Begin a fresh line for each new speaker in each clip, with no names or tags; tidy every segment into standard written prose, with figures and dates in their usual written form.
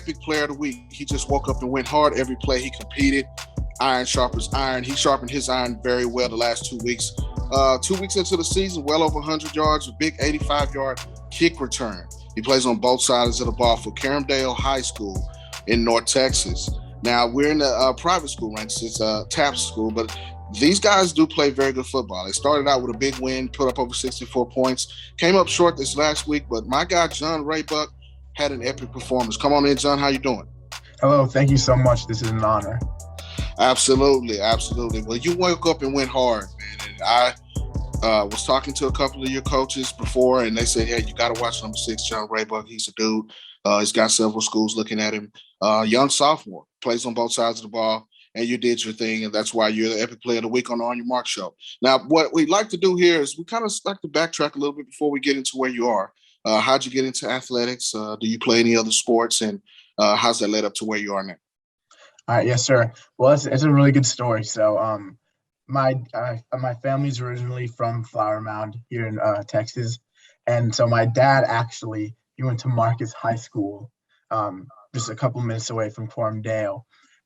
Epic Player of the Week. He just woke up and went hard every play he competed. Iron sharpens iron. He sharpened his iron very well the last 2 weeks. 2 weeks into the season, well over 100 yards, a big 85-yard kick return. He plays on both sides of the ball for Coram High School in North Texas. Now, we're in the private school ranks. It's a TAPS school, but these guys do play very good football. They started out with a big win, put up over 64 points, came up short this last week, but my guy, John Raybuck, had an epic performance. Come on in, John. How you doing?
Hello. Thank you so much. This is an honor.
Absolutely. Absolutely. Well, you woke up and went hard, man. And I was talking to a couple of your coaches before, and they said, hey, you got to watch number 6, John Raybuck. He's a dude. He's got several schools looking at him. Young sophomore, plays on both sides of the ball, and you did your thing, and that's why you're the Epic Player of the Week on the OMYRC show. Now, what we'd like to do here is we kind of like to backtrack a little bit before we get into where you are. How'd you get into athletics? Do you play any other sports? And how's that led up to where you are now?
All right. Yes, sir. Well, it's a really good story. So my family's originally from Flower Mound here in Texas. And so my dad actually, he went to Marcus High School, just a couple minutes away from Coram.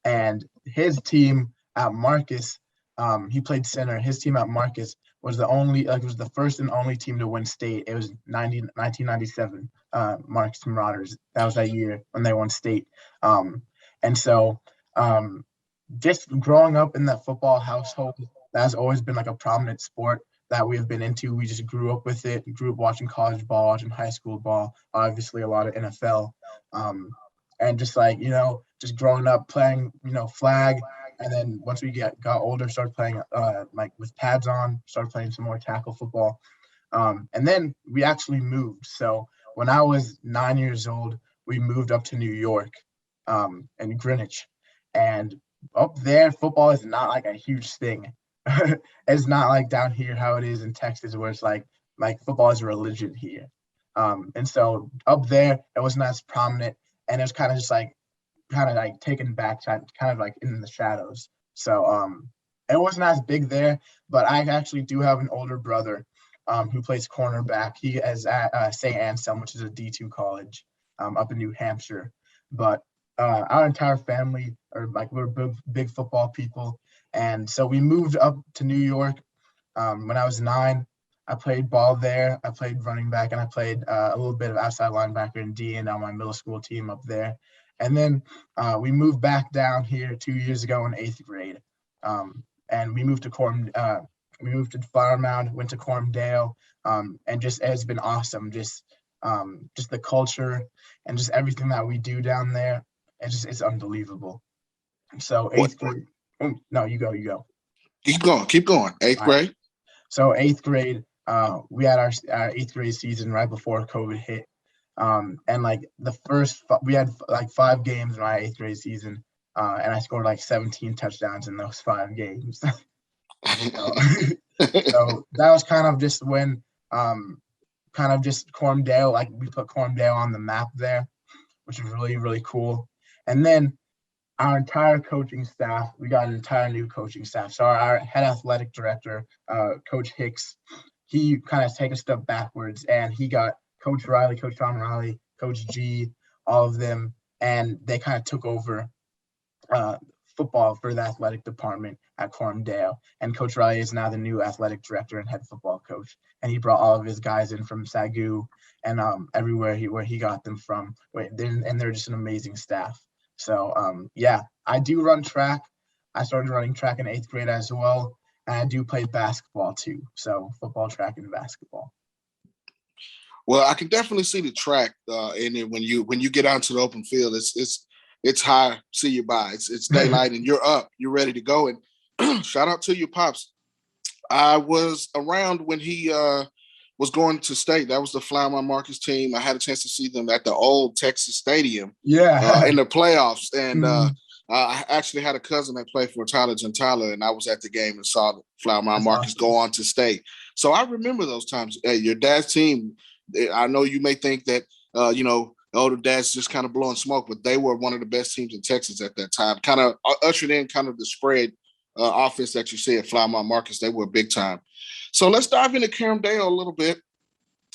And his team at Marcus, he played center. His team at Marcus was the first and only team to win state. It was 1997, Marcus Marauders. That was that year when they won state. And so just growing up in that football household, that's always been like a prominent sport that we have been into. We just grew up with it, grew up watching college ball, watching high school ball, obviously a lot of NFL. And just like, just growing up playing, flag. And then once we got older, started playing like with pads on, started playing some more tackle football. And then we actually moved. So when I was 9 years old, we moved up to New York and Greenwich. And up there, football is not like a huge thing. It's not like down here how it is in Texas, where it's like football is a religion here. And so up there, it wasn't as prominent. And it was kind of just like taken back, kind of like in the shadows. So it wasn't as big there, but I actually do have an older brother who plays cornerback. He is at St. Anselm, which is a D2 college up in New Hampshire. But our entire family we're big football people. And so we moved up to New York when I was 9. I played ball there. I played running back, and I played a little bit of outside linebacker and D on my middle school team up there. And then we moved back down here 2 years ago in 8th grade. And we moved to Coram. We moved to Flower Mound, went to Coram, and just it's been awesome. Just the culture and just everything that we do down there. It's unbelievable. So 8th grade. Oh, no, you go.
Keep going. 8th grade.
Right. So 8th grade, we had our 8th grade season right before COVID hit. And like we had like 5 games in my 8th grade season, and I scored like 17 touchdowns in those 5 games. So that was kind of just when, Coram, like we put Coram on the map there, which is really, really cool. And then our entire coaching staff, we got an entire new coaching staff. So our head athletic director, Coach Hicks, he kind of take a step backwards, and he got Coach Riley, Coach Tom Riley, Coach G, all of them, and they kind of took over football for the athletic department at Coram. And Coach Riley is now the new athletic director and head football coach. And he brought all of his guys in from Sagu and everywhere where he got them from. And they're just an amazing staff. So, I do run track. I started running track in 8th grade as well. And I do play basketball too. So football, track, and basketball.
Well, I can definitely see the track, and then when you get out to the open field, it's high, see you by. It's daylight, and you're up, you're ready to go. And shout out to your pops. I was around when he was going to state. That was the Flower Marcus team. I had a chance to see them at the old Texas Stadium, in the playoffs, and I actually had a cousin that played for Tyler Gentile, and I was at the game and saw Flower Mound
That's
Marcus
awesome.
go on to stay. So I remember those times. Hey, your dad's team, I know you may think that, older dads just kind of blowing smoke, but they were one of the best teams in Texas at that time. Kind of ushered in kind of the spread offense that you see at Flower Mound Marcus. They were big time. So let's dive into Coram Dale a little bit.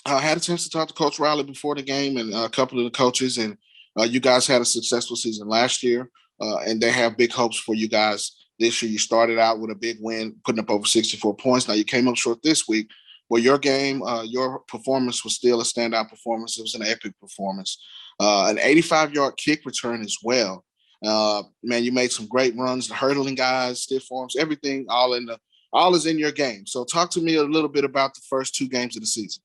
I had a chance to talk to Coach Riley before the game and a couple of the coaches, and you guys had a successful season last year, and they have big hopes for you guys this year. You started out with a big win, putting up over 64 points. Now you came up short this week. Well, your game, your performance was still a standout performance. It was an epic performance. An 85-yard kick return as well. Man, you made some great runs, the hurdling guys, stiff arms, everything, all is in your game. So talk to me a little bit about the first 2 games of the season.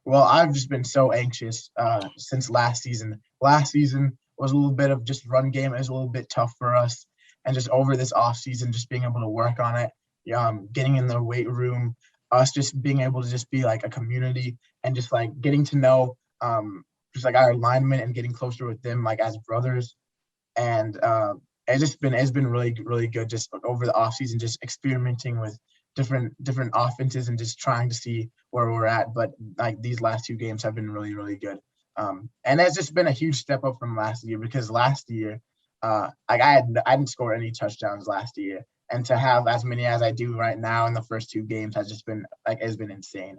Well, I've just been so anxious since last season. Last season was a little bit of just run game. It was a little bit tough for us. And just over this off season, just being able to work on it, getting in the weight room, us just being able to just be like a community and just like getting to know just like our alignment and getting closer with them like as brothers. And it's been really, really good just over the off season, just experimenting with different offenses and just trying to see where we're at. But like these last 2 games have been really, really good. And it's just been a huge step up from last year, because last year, I didn't score any touchdowns last year. And to have as many as I do right now in the first 2 games has just been it's been insane.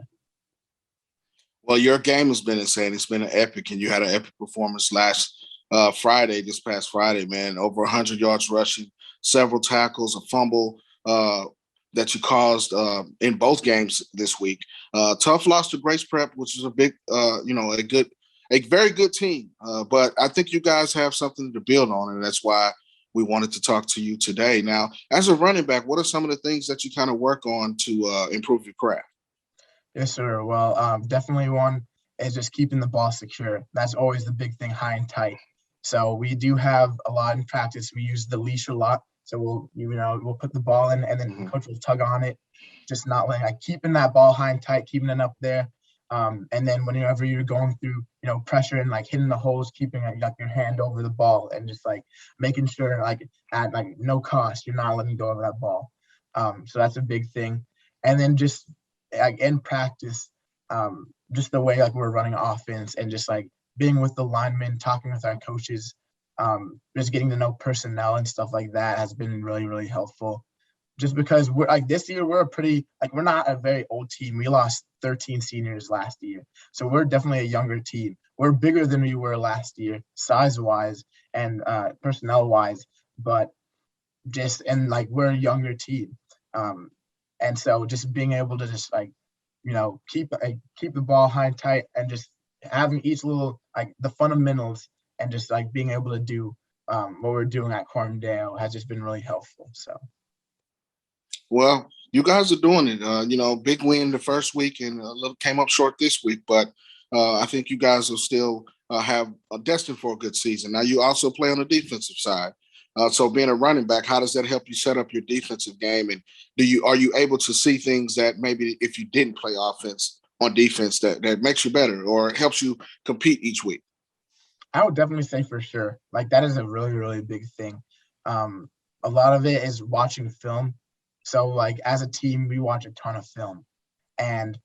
Well, your game has been insane. It's been an epic, and you had an epic performance this past Friday, man. Over 100 yards rushing, several tackles, a fumble that you caused in both games this week. Tough loss to Grace Prep, which is a big, a very good team. But I think you guys have something to build on, and that's why we wanted to talk to you today. Now, as a running back, what are some of the things that you kind of work on to improve your craft?
Yes, sir. Well, definitely one is just keeping the ball secure. That's always the big thing, high and tight. So we do have a lot in practice. We use the leash a lot. So we'll put the ball in, and then coach will tug on it, just not letting keeping that ball high and tight, keeping it up there. And then whenever you're going through, pressure and like hitting the holes, keeping your hand over the ball and just like making sure at no cost, you're not letting go of that ball. So that's a big thing. And then just in practice, just the way we're running offense and just being with the linemen, talking with our coaches, just getting to know personnel and stuff like that has been really, really helpful. Just because we're this year, we're we're not a very old team. We lost 13 seniors last year. So we're definitely a younger team. We're bigger than we were last year, size-wise and personnel-wise, but we're a younger team. And so just being able to just keep the ball high and tight and just having each little the fundamentals and just being able to do what we're doing at Coram Dale has just been really helpful. So.
Well, you guys are doing it. Big win the first week and a little came up short this week, but I think you guys will still have a destined for a good season. Now, you also play on the defensive side. So being a running back, how does that help you set up your defensive game? And are you able to see things that maybe if you didn't play offense on defense that makes you better or helps you compete each week?
I would definitely say for sure. That is a really, really big thing. A lot of it is watching film. So as a team, we watch a ton of film, and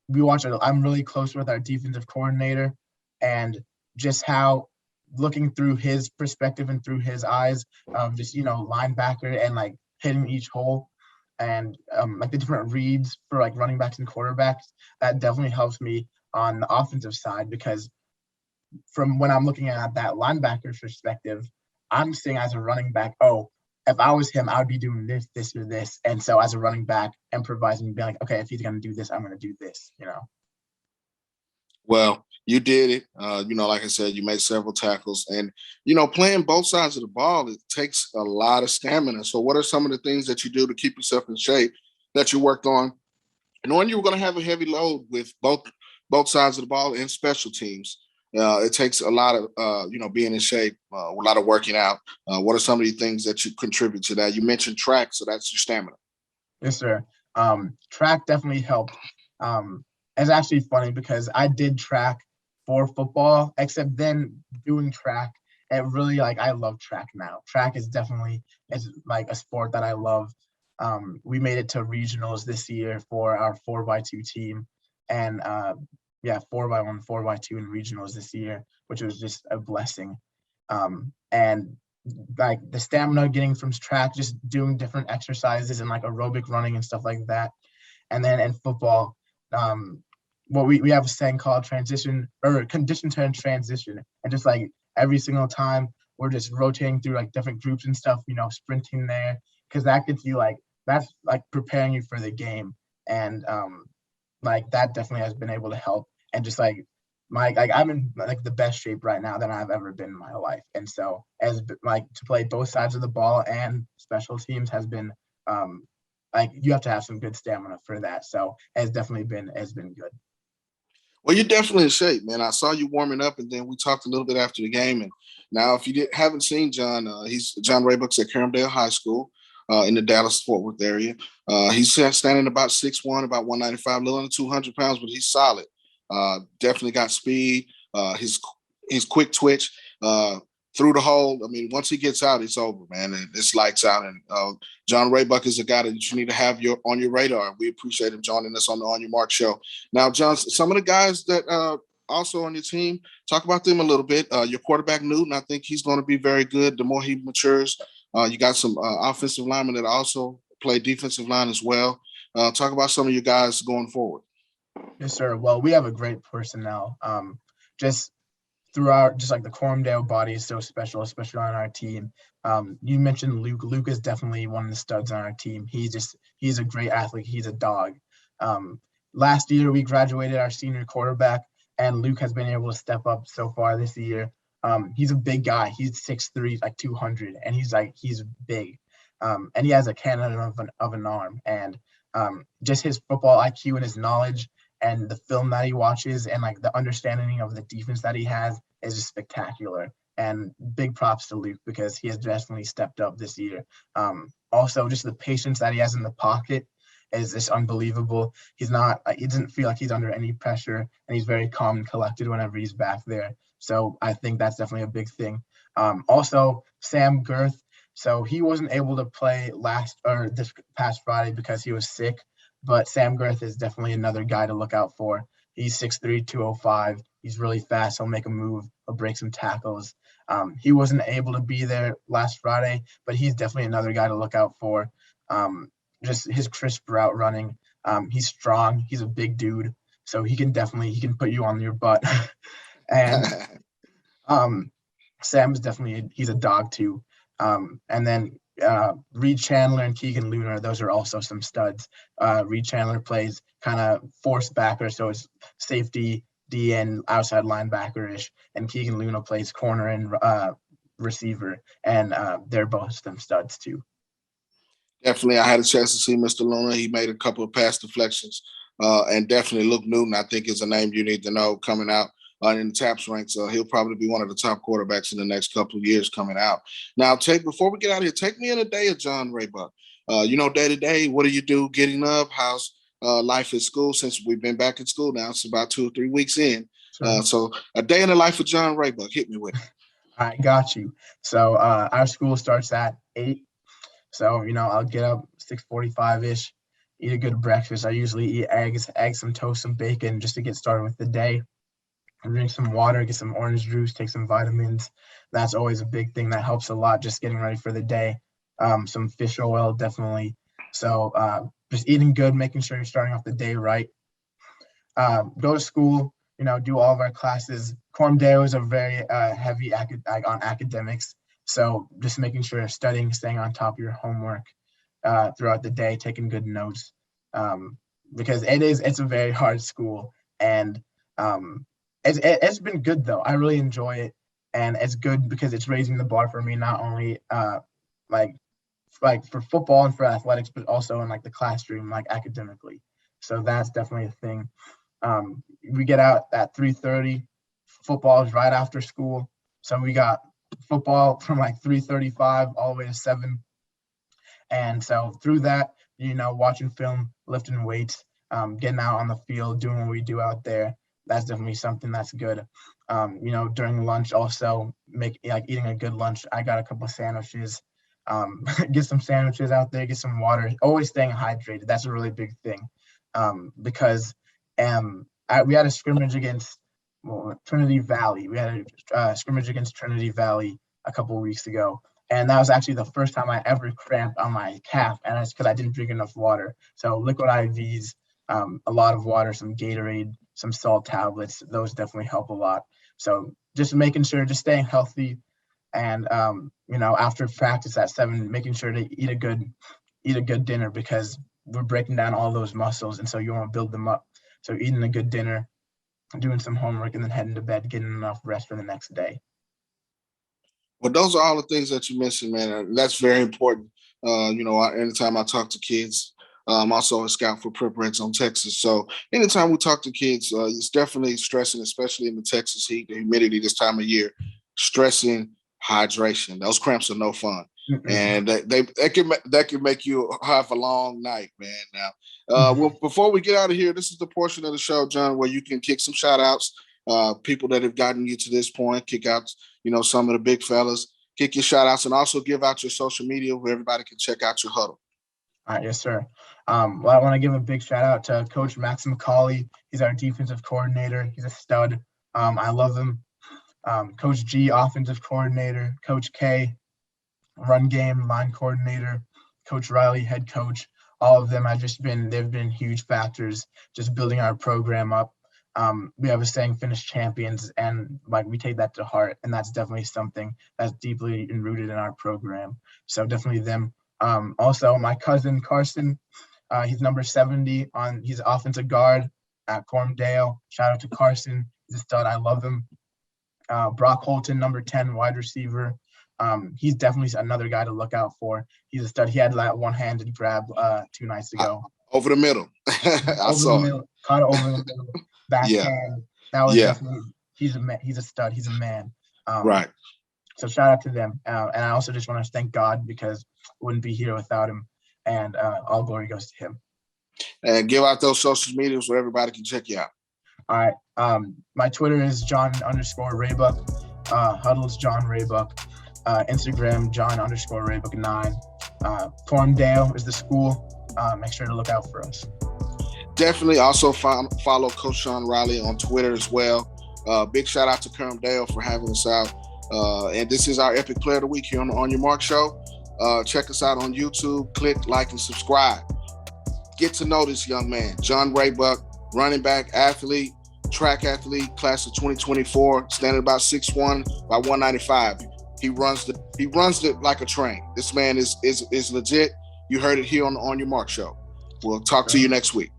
I'm really close with our defensive coordinator, and just how looking through his perspective and through his eyes of just, linebacker and hitting each hole and the different reads for running backs and quarterbacks, that definitely helps me on the offensive side, because from when I'm looking at that linebacker's perspective, I'm seeing as a running back, if I was him, I would be doing this, this, or this. And so as a running back, improvising, being okay, if he's going to do this, I'm going to do this,
Well, you did it. Like I said, you made several tackles. And, playing both sides of the ball, it takes a lot of stamina. So what are some of the things that you do to keep yourself in shape that you worked on? Knowing you were going to have a heavy load with both sides of the ball and special teams. It takes a lot of, being in shape, a lot of working out. What are some of the things that you contribute to that? You mentioned track, so that's your stamina.
Yes, sir. Track definitely helped. It's actually funny because I did track for football, except then doing track, it really, like, I love track now. Track is definitely, it's like a sport that I love. We made it to regionals this year for our 4x2 team, and yeah, 4x1, 4x2 in regionals this year, which was just a blessing. And like the stamina getting from track, just doing different exercises and like aerobic running and stuff like that. And then in football, what we have a saying called transition or condition turn transition, and just like every single time we're just rotating through like different groups and stuff, sprinting there, because that gets you like, that's like preparing you for the game. And like that definitely has been able to help. And just like I'm in like the best shape right now than I've ever been in my life. And so as like to play both sides of the ball and special teams has been like you have to have some good stamina for that. So has been good.
Well, you're definitely in shape, man. I saw you warming up, and then we talked a little bit after the game. And now, if you haven't seen John, he's John Raybuck's at Coram High School in the Dallas-Fort Worth area. He's standing about 6'1", about 195, a little under 200 pounds, but he's solid. Definitely got speed. His quick twitch through the hole. I mean, once he gets out, it's over, man. And it's lights out. And John Raybuck is a guy that you need to have on your radar. We appreciate him joining us on the On Your Mark show. Now, John, some of the guys that also on your team, talk about them a little bit. Your quarterback, Newton, I think he's going to be very good the more he matures. You got some offensive linemen that also play defensive line as well. Talk about some of you guys going forward.
Yes, sir. Well, we have a great personnel. Just throughout, just like the Cormdale body is so special, especially on our team. You mentioned Luke. Luke is definitely one of the studs on our team. He's a great athlete. He's a dog. Last year, we graduated our senior quarterback, and Luke has been able to step up so far this year. He's a big guy. He's 6'3", like 200, and he's big. And he has a cannon of an arm. And just his football IQ and his knowledge and the film that he watches and like the understanding of the defense that he has is just spectacular. And big props to Luke because he has definitely stepped up this year. Also, just the patience that he has in the pocket is just unbelievable. He doesn't feel like he's under any pressure, and he's very calm and collected whenever he's back there. So I think that's definitely a big thing. Also, Sam Girth. So he wasn't able to play this past Friday because he was sick. But Sam Girth is definitely another guy to look out for. He's 6'3", 205. He's really fast. He'll make a move. He'll break some tackles. He wasn't able to be there last Friday, but he's definitely another guy to look out for. Just his crisp route running. He's strong. He's a big dude, so he can put you on your butt. And Sam's he's a dog too. And then Reed Chandler and Keegan Lunar, those are also some studs. Reed Chandler plays kind of force backer, so it's safety, D, and outside linebacker-ish. And Keegan Luna plays corner and receiver, and they're both some studs too.
Definitely, I had a chance to see Mr. Luna. He made a couple of pass deflections. And definitely Luke Newton, I think, is a name you need to know coming out in the TAPS ranks. He'll probably be one of the top quarterbacks in the next couple of years coming out. Now, before we get out of here, take me in a day of John Raybuck. Day to day, what do you do getting up? How's life at school? Since we've been back in school now, it's about 2 or 3 weeks in. Sure. So a day in the life of John Raybuck. Hit me with it.
I got you. So our school starts at 8. So, I'll get up 6:45-ish, eat a good breakfast. I usually eat eggs, some toast, some bacon just to get started with the day. Drink some water, get some orange juice, take some vitamins. That's always a big thing that helps a lot, just getting ready for the day. Some fish oil, definitely. So just eating good, making sure you're starting off the day right. Go to school, do all of our classes. Coram Deo is a very heavy on academics. So just making sure you're studying, staying on top of your homework throughout the day, taking good notes. Because it's a very hard school. And it's been good though. I really enjoy it, and it's good because it's raising the bar for me, not only like for football and for athletics, but also in like the classroom, like academically. So that's definitely a thing. We get out at 3:30. Football is right after school, so we got football from like 3:35 all the way to 7. And so through that, watching film, lifting weights, getting out on the field, doing what we do out there. That's definitely something that's good. During lunch also eating a good lunch. I got a couple of sandwiches, get some sandwiches out there, get some water, always staying hydrated. That's a really big thing. Because we had a scrimmage against Trinity Valley. We had a scrimmage against Trinity Valley a couple of weeks ago. And that was actually the first time I ever cramped on my calf, and it's because I didn't drink enough water. So liquid IVs, a lot of water, some Gatorade, some salt tablets, those definitely help a lot. So just making sure, just staying healthy, and after practice at 7, making sure to eat a good dinner, because we're breaking down all those muscles, and so you want to build them up. So eating a good dinner, doing some homework, and then heading to bed, getting enough rest for the next day.
Well, those are all the things that you mentioned, man. And that's very important. Anytime I talk to kids, I'm also a scout for Prep Red Zone Texas. So anytime we talk to kids, it's definitely stressing, especially in the Texas heat, the humidity this time of year, stressing hydration. Those cramps are no fun. Mm-hmm. And that can make you have a long night, man. Now, well, before we get out of here, this is the portion of the show, John, where you can kick some shout outs. People that have gotten you to this point, kick out, some of the big fellas, kick your shout outs, and also give out your social media where everybody can check out your huddle.
All right, yes, sir. I want to give a big shout out to Coach Max McCauley. He's our defensive coordinator. He's a stud. I love him. Coach G, offensive coordinator. Coach K, run game, line coordinator. Coach Riley, head coach. All of them they've been huge factors just building our program up. We have a saying, finish champions, and we take that to heart, and that's definitely something that's deeply rooted in our program. So definitely them. Also my cousin Carson, he's number 70 he's offensive guard at Coram. Shout out to Carson. He's a stud. I love him. Brock Holton, number 10 wide receiver. He's definitely another guy to look out for. He's a stud. He had that one-handed grab 2 nights ago.
Over the middle. I saw it.
Caught it over the middle. Backhand. That was definitely, he's a stud. He's a man.
Right.
So shout out to them. And I also just want to thank God, because I wouldn't be here without him. And all glory goes to him.
And give out those social medias where everybody can check you out.
All right. My Twitter is John_Raybuck. Huddle's John Raybuck. Instagram, John_Raybuck 9. Corndale is the school. Make sure to look out for us.
Definitely also follow Coach Sean Riley on Twitter as well. Big shout out to Coram for having us out. And this is our Epic Player of the Week here on the On Your Mark show. Check us out on YouTube. Click, like, and subscribe. Get to know this young man, John Raybuck, running back, athlete, track athlete, class of 2024, standing about 6'1", by 195. He runs it like a train. This man is legit. You heard it here on the On Your Mark show. We'll talk to you next week.